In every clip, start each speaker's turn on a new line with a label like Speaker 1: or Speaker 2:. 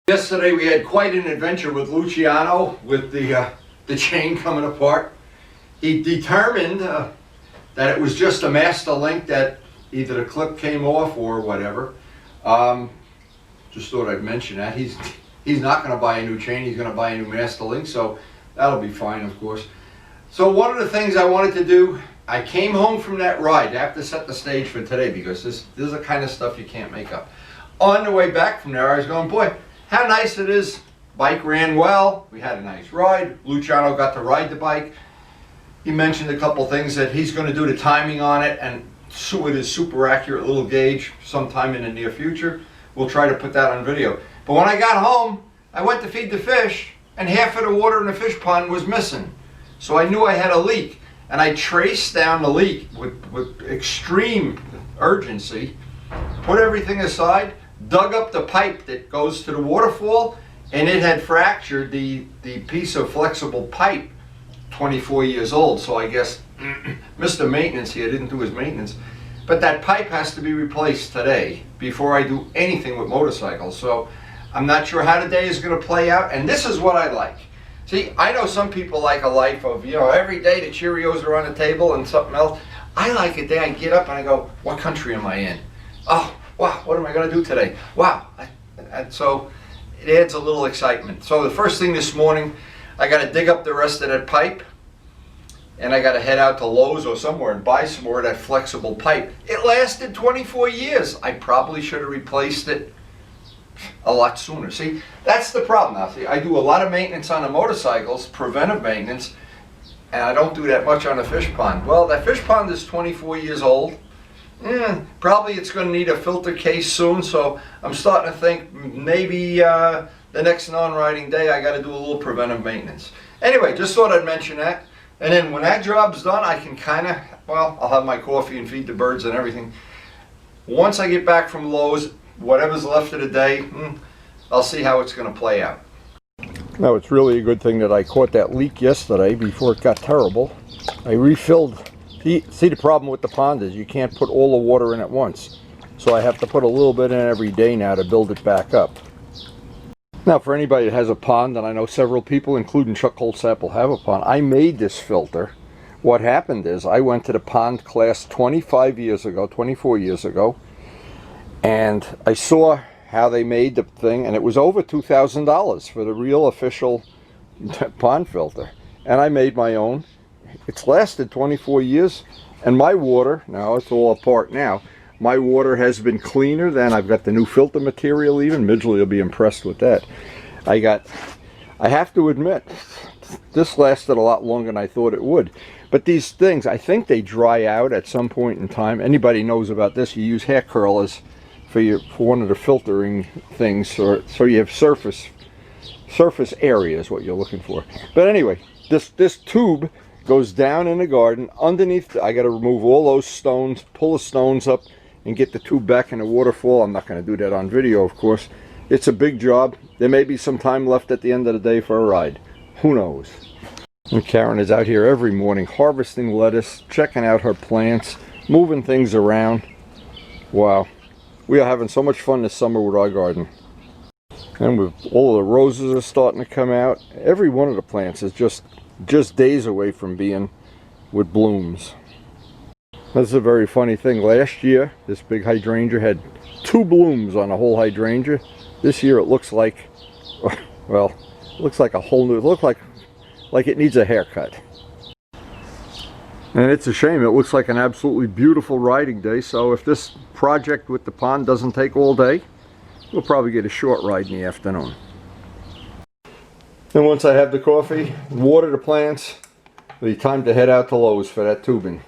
Speaker 1: Yesterday we had quite an adventure with Luciano with the chain coming apart. He determined that it was just a master link, that either the clip came off or whatever. Just thought I'd mention that. He's not going to buy a new chain, he's going to buy a new master link, so that'll be fine, of course. So one of the things I wanted to do, I came home from that ride. I have to set the stage for today because this is the kind of stuff you can't make up. On the way back from there I was going, boy, how nice it is. Bike ran well. We had a nice ride. Luciano got to ride the bike. He mentioned a couple things that he's going to do the timing on it and with his super accurate little gauge sometime in the near future. We'll try to put that on video. But when I got home, I went to feed the fish and half of the water in the fish pond was missing. So I knew I had a leak. And I traced down the leak with extreme urgency, put everything aside, dug up the pipe that goes to the waterfall, and it had fractured the piece of flexible pipe, 24 years old. So I guess Mr. Maintenance here didn't do his maintenance. But that pipe has to be replaced today before I do anything with motorcycles. So I'm not sure how the day is going to play out, and this is what I like. See, I know some people like a life of, every day the Cheerios are on the table and something else. I like a day I get up and I go, what country am I in? Oh, wow, what am I going to do today? Wow. And so it adds a little excitement. So the first thing this morning, I got to dig up the rest of that pipe, and I got to head out to Lowe's or somewhere and buy some more of that flexible pipe. It lasted 24 years. I probably should have replaced it a lot sooner. See, that's the problem now. See, I do a lot of maintenance on the motorcycles, preventive maintenance, and I don't do that much on the fish pond. Well, that fish pond is 24 years old. Probably it's going to need a filter case soon, so I'm starting to think maybe the next non-riding day I got to do a little preventive maintenance. Anyway, just thought I'd mention that. And then when that job's done, I can kind of, I'll have my coffee and feed the birds and everything. Once I get back from Lowe's, whatever's left of the day, I'll see how it's going to play out.
Speaker 2: Now, it's really a good thing that I caught that leak yesterday before it got terrible. I refilled. See, the problem with the pond is you can't put all the water in at once. So I have to put a little bit in every day now to build it back up. Now, for anybody that has a pond, and I know several people, including Chuck Holtzapple, have a pond, I made this filter. What happened is I went to the pond class 24 years ago, and I saw how they made the thing, and it was over $2,000 for the real official pond filter. And I made my own. It's lasted 24 years, and my water, now it's all apart now, my water has been cleaner than, I've got the new filter material even. Midgley will be impressed with that. I have to admit, this lasted a lot longer than I thought it would. But these things, I think they dry out at some point in time. Anybody knows about this, you use hair curlers for one of the filtering things, so you have surface area is what you're looking for. But anyway, this tube goes down in the garden underneath. I got to remove all those stones, pull the stones up, and get the tube back in the waterfall. I'm not going to do that on video, of course. It's a big job. There may be some time left at the end of the day for a ride. Who knows? And Karen is out here every morning harvesting lettuce, checking out her plants, moving things around. Wow. We are having so much fun this summer with our garden. And with all the roses are starting to come out. Every one of the plants is just days away from being with blooms. This is a very funny thing. Last year, this big hydrangea had 2 blooms on a whole hydrangea. This year it looks like, well, it looks like a whole new, it looks like it needs a haircut. And it's a shame. It looks like an absolutely beautiful riding day. So if this project with the pond doesn't take all day, we'll probably get a short ride in the afternoon. And once I have the coffee, water the plants, it'll be time to head out to Lowe's for that tubing.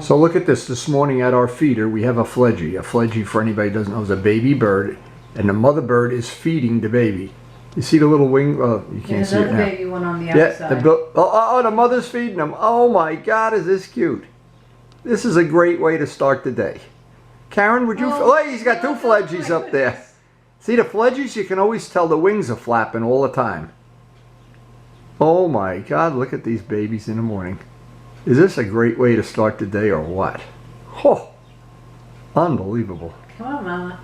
Speaker 2: So look at this morning at our feeder, we have a fledgie. A fledgie, for anybody who doesn't know, is a baby bird. And the mother bird is feeding the baby. You see the little wing? Well, you can't see it now.
Speaker 3: There's a baby one on the outside.
Speaker 2: Yeah, the mother's feeding them. Oh my God, is this cute? This is a great way to start the day. Karen, would you? Oh, he's got 2 fledgies up there. See the fledgies? You can always tell the wings are flapping all the time. Oh my God, look at these babies in the morning. Is this a great way to start the day or what? Oh, unbelievable.
Speaker 3: Come on, Mama.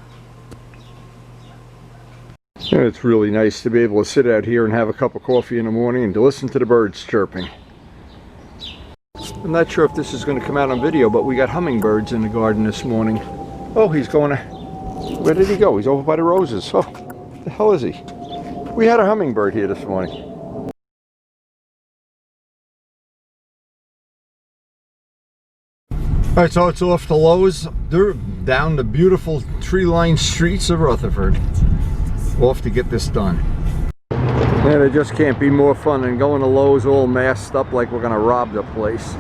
Speaker 2: And it's really nice to be able to sit out here and have a cup of coffee in the morning and to listen to the birds chirping. I'm not sure if this is going to come out on video, but we got hummingbirds in the garden this morning. Oh, he's going to... Where did he go? He's over by the roses. Oh, the hell is he? We had a hummingbird here this morning. Alright, so it's off to Lowe's. They're down the beautiful tree-lined streets of Rutherford. Off to get this done. And it just can't be more fun than going to Lowe's all masked up like we're going to rob the place.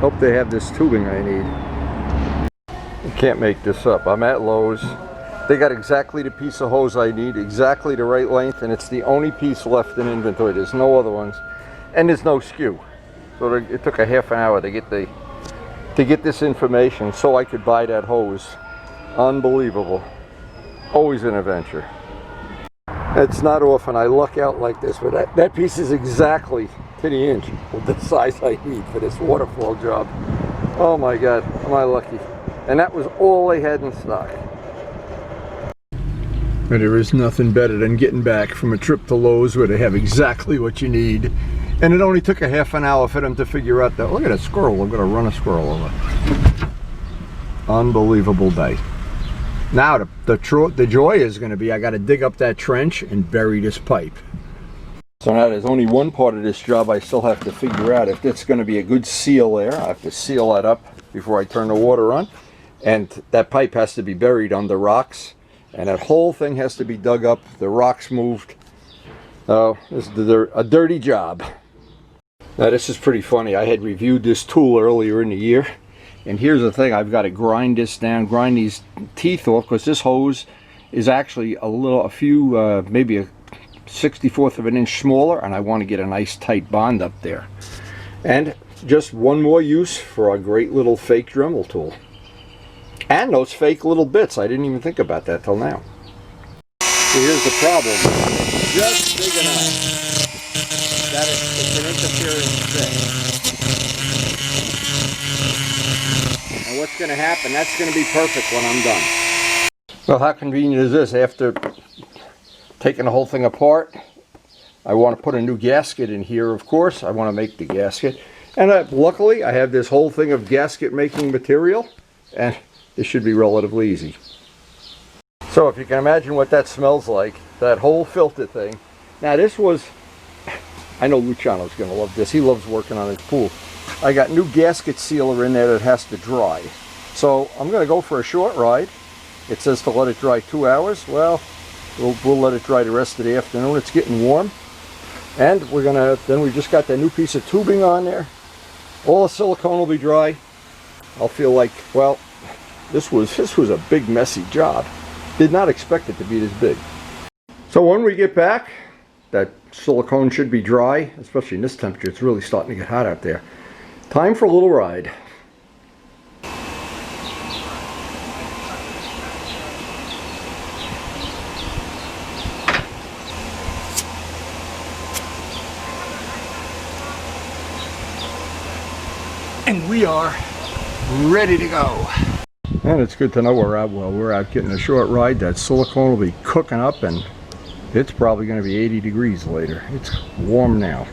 Speaker 2: Hope they have this tubing I need. I can't make this up. I'm at Lowe's. They got exactly the piece of hose I need, exactly the right length, and it's the only piece left in inventory. There's no other ones. And there's no skew. So it took a half an hour to get this information so I could buy that hose. Unbelievable. Always an adventure. It's not often I luck out like this, but that piece is exactly to the inch with the size I need for this waterfall job. Oh my God, am I lucky. And that was all they had in stock. And there is nothing better than getting back from a trip to Lowe's where they have exactly what you need. And it only took a half an hour for them to figure out that, look at a squirrel, I'm going to run a squirrel over. Unbelievable day. Now the joy is going to be I got to dig up that trench and bury this pipe. So now there's only one part of this job I still have to figure out. If it's going to be a good seal there, I have to seal that up before I turn the water on. And that pipe has to be buried under rocks. And that whole thing has to be dug up, the rocks moved. Oh, this is a dirty job. Now this is pretty funny. I had reviewed this tool earlier in the year. And here's the thing, I've got to grind this down, grind these teeth off, because this hose is actually maybe a 64th of an inch smaller, and I want to get a nice tight bond up there. And just one more use for our great little fake Dremel tool. And those fake little bits, I didn't even think about that till now. So here's the problem, just big enough that it's an interfering thing. And what's going to happen, that's going to be perfect when I'm done. Well, how convenient is this? After taking the whole thing apart, I want to put a new gasket in here, of course. I want to make the gasket. And luckily, I have this whole thing of gasket making material. And this should be relatively easy. So if you can imagine what that smells like, that whole filter thing. Now this was, I know Luciano's going to love this. He loves working on his pool. I got new gasket sealer in there that has to dry. So I'm going to go for a short ride. It says to let it dry 2 hours. Well, we'll let it dry the rest of the afternoon. It's getting warm. And then we just got that new piece of tubing on there. All the silicone will be dry. I'll feel like, well, this was a big messy job. Did not expect it to be this big. So when we get back, that silicone should be dry, especially in this temperature. It's really starting to get hot out there. Time for a little ride. And we are ready to go. And it's good to know we're out getting a short ride. That silicone will be cooking up, and it's probably going to be 80 degrees later. It's warm now.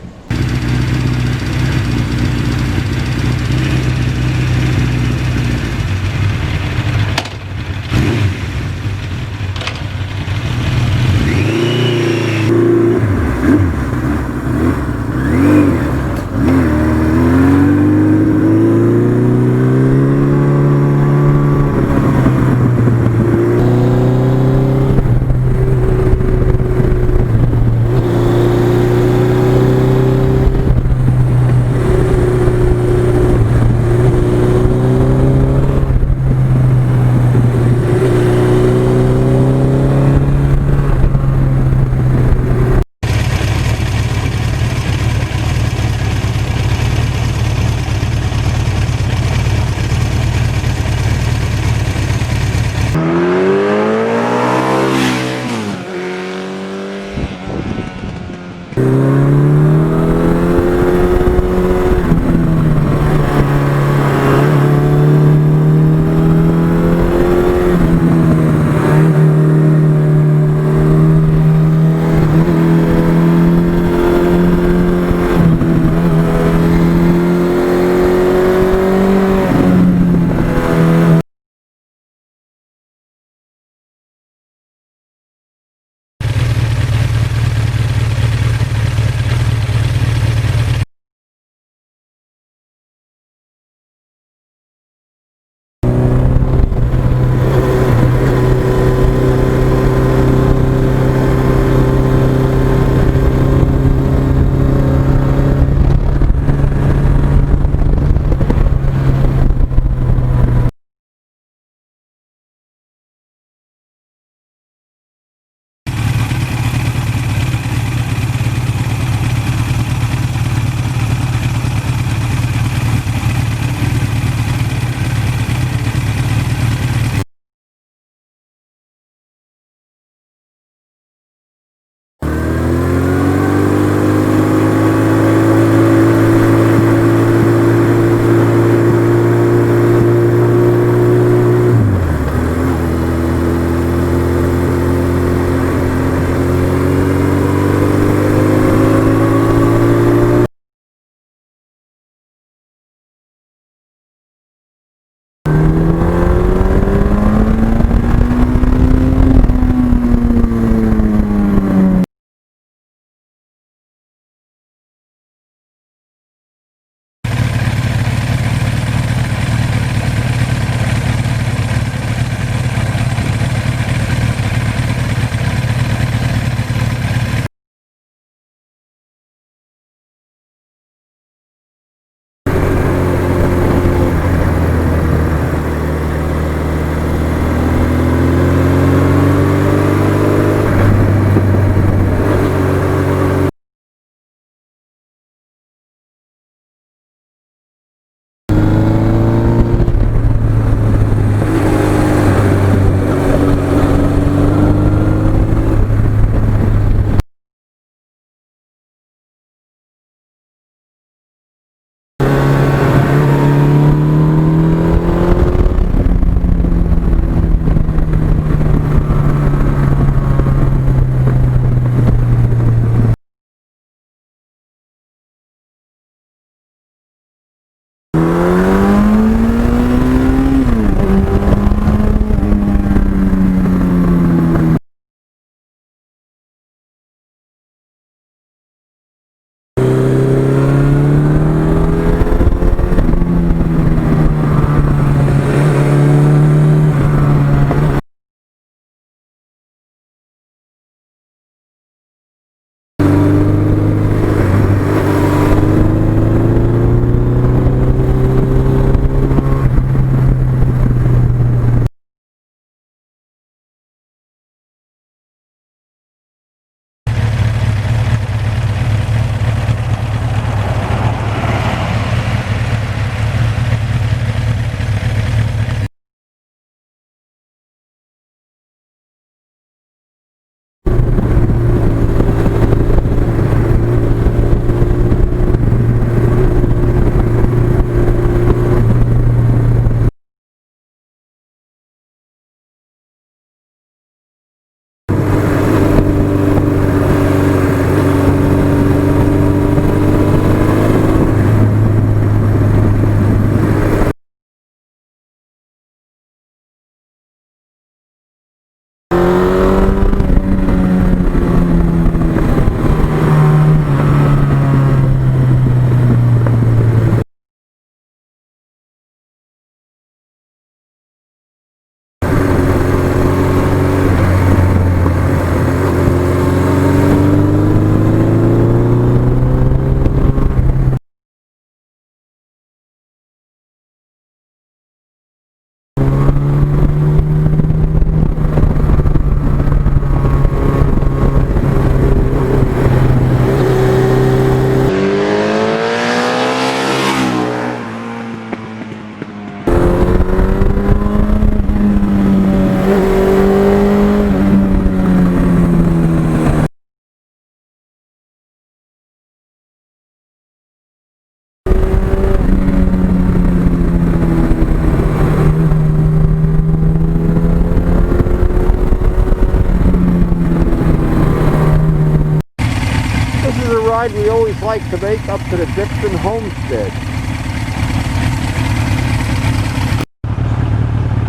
Speaker 2: ride we always like to make up to the DIXONS Homestead.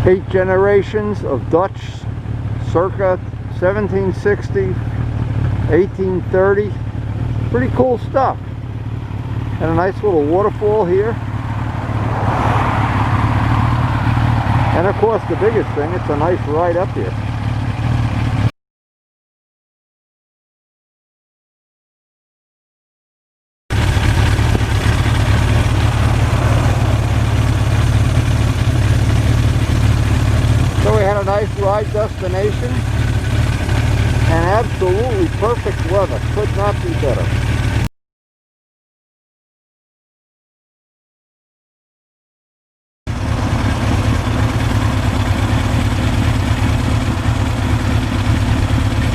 Speaker 2: 8 generations of Dutch circa 1760, 1830. Pretty cool stuff. And a nice little waterfall here. And of course the biggest thing, it's a nice ride up here. So we had a nice ride destination and absolutely perfect weather. Could not be better.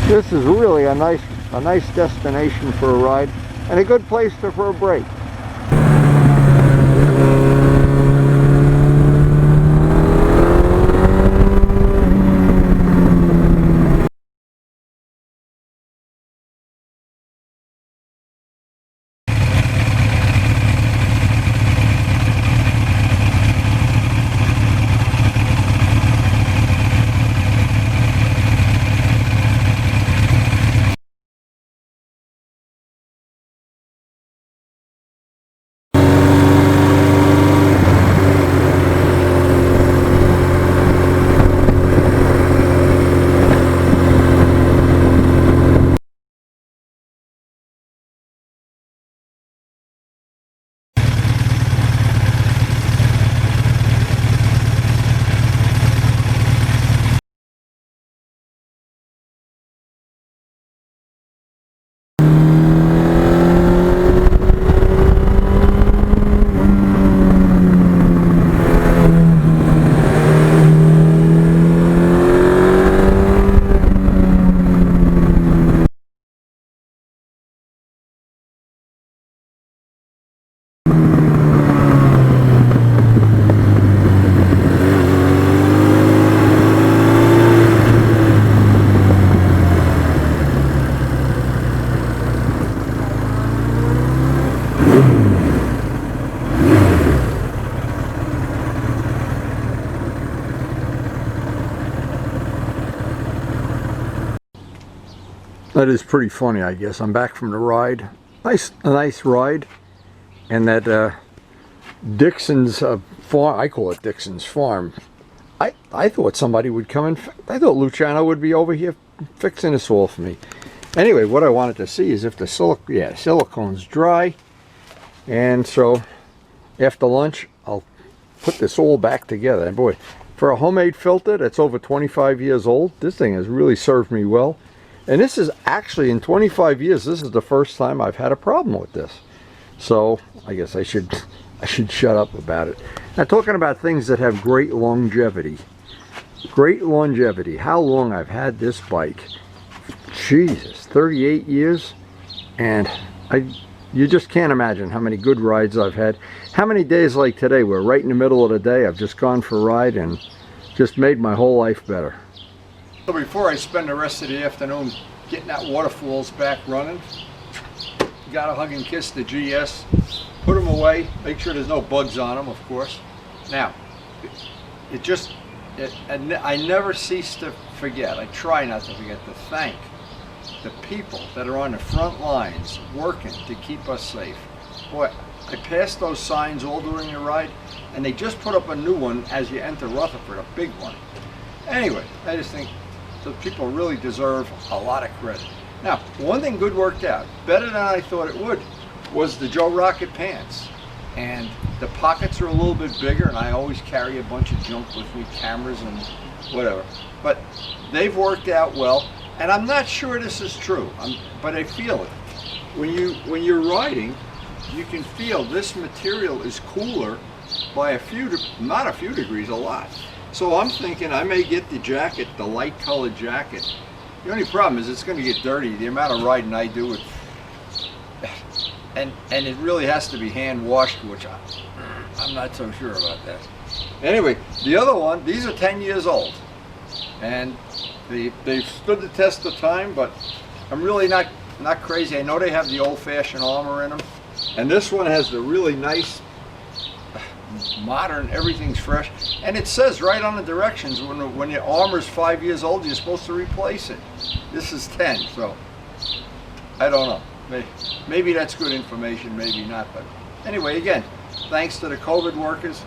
Speaker 2: This is really a nice destination for a ride and a good place for a break. That is pretty funny, I guess. I'm back from the ride. A nice ride. And that Dixon's farm, I call it Dixon's Farm. I thought somebody would come and, I thought Luciano would be over here fixing this all for me. Anyway, what I wanted to see is if the silicone's dry. And so, after lunch, I'll put this all back together. And boy, for a homemade filter that's over 25 years old, this thing has really served me well. And this is actually, in 25 years, this is the first time I've had a problem with this. So, I guess I should shut up about it. Now, talking about things that have great longevity. Great longevity. How long I've had this bike. Jesus, 38 years. And you just can't imagine how many good rides I've had. How many days like today where right in the middle of the day I've just gone for a ride and just made my whole life better. So before I spend the rest of the afternoon getting that waterfalls back running, gotta hug and kiss the GS, put them away, make sure there's no bugs on them, of course. Now, I never cease to forget, I try not to forget to thank the people that are on the front lines working to keep us safe. Boy, I passed those signs all during the ride, and they just put up a new one as you enter Rutherford, a big one. Anyway, I just think the people really deserve a lot of credit. Now, one thing good worked out, better than I thought it would, was the Joe Rocket pants. And the pockets are a little bit bigger, and I always carry a bunch of junk with me, cameras and whatever. But they've worked out well, and I'm not sure this is true, but I feel it. When you're riding, you can feel this material is cooler by not a few degrees, a lot. So I'm thinking I may get the jacket, the light colored jacket. The only problem is it's going to get dirty. The amount of riding I do, and it really has to be hand washed, which I'm not so sure about that. Anyway, the other one, these are 10 years old, and they've stood the test of time, but I'm really not crazy. I know they have the old-fashioned armor in them, and this one has the really nice, modern, everything's fresh, and it says right on the directions when your armor's 5 years old, you're supposed to replace it. This is 10, so I don't know. Maybe that's good information, maybe not. But anyway, again, thanks to the COVID workers.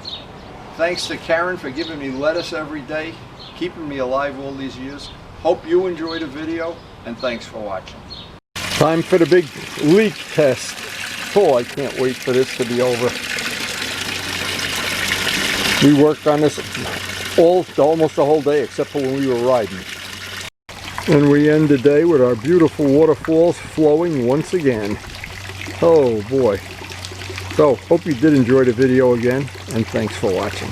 Speaker 2: Thanks to Karen for giving me lettuce every day, keeping me alive all these years. Hope you enjoyed the video, and thanks for watching. Time for the big leak test. Oh, I can't wait for this to be over. We worked on this almost the whole day, except for when we were riding. And we end the day with our beautiful waterfalls flowing once again. Oh boy. So, hope you did enjoy the video again, and thanks for watching.